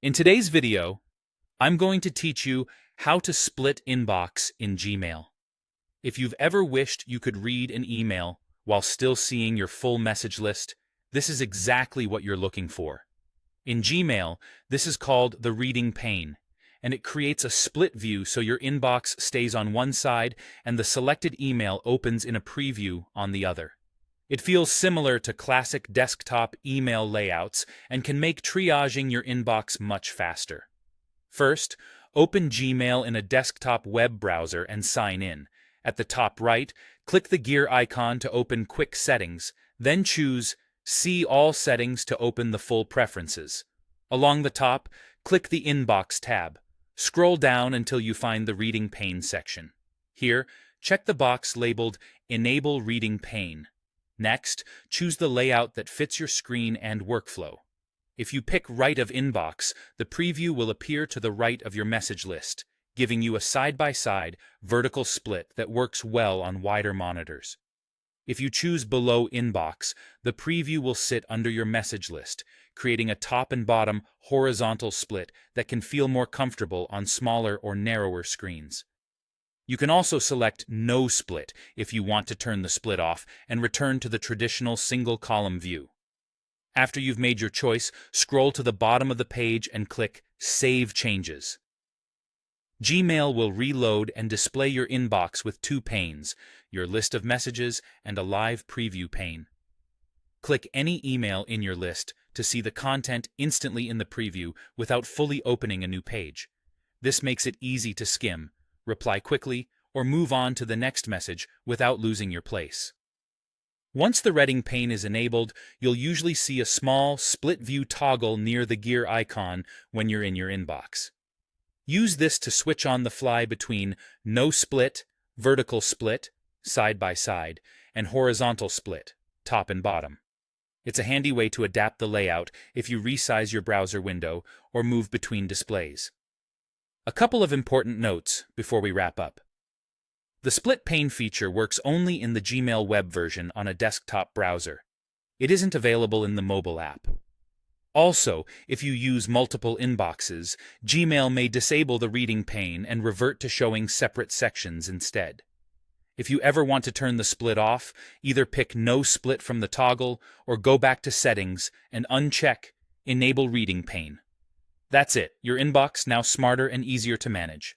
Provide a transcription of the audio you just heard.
In today's video, I'm going to teach you how to split inbox in Gmail. If you've ever wished you could read an email while still seeing your full message list, this is exactly what you're looking for. In Gmail, this is called the reading pane, and it creates a split view so your inbox stays on one side and the selected email opens in a preview on the other. It feels similar to classic desktop email layouts and can make triaging your inbox much faster. First, open Gmail in a desktop web browser and sign in. At the top right, click the gear icon to open Quick Settings, then choose See All Settings to open the full preferences. Along the top, click the Inbox tab. Scroll down until you find the Reading Pane section. Here, check the box labeled Enable Reading Pane. Next, choose the layout that fits your screen and workflow. If you pick Right of Inbox, the preview will appear to the right of your message list, giving you a side-by-side vertical split that works well on wider monitors. If you choose Below Inbox, the preview will sit under your message list, creating a top and bottom horizontal split that can feel more comfortable on smaller or narrower screens. You can also select No Split if you want to turn the split off and return to the traditional single-column view. After you've made your choice, scroll to the bottom of the page and click Save Changes. Gmail will reload and display your inbox with two panes, your list of messages and a live preview pane. Click any email in your list to see the content instantly in the preview without fully opening a new page. This makes it easy to skim, reply quickly, or move on to the next message without losing your place. Once the reading pane is enabled, you'll usually see a small split view toggle near the gear icon when you're in your inbox. Use this to switch on the fly between No Split, vertical split, side by side, and horizontal split, top and bottom. It's a handy way to adapt the layout if you resize your browser window or move between displays. A couple of important notes before we wrap up. The split pane feature works only in the Gmail web version on a desktop browser. It isn't available in the mobile app. Also, if you use multiple inboxes, Gmail may disable the reading pane and revert to showing separate sections instead. If you ever want to turn the split off, either pick No Split from the toggle or go back to Settings and uncheck Enable Reading Pane. That's it, your inbox now smarter and easier to manage.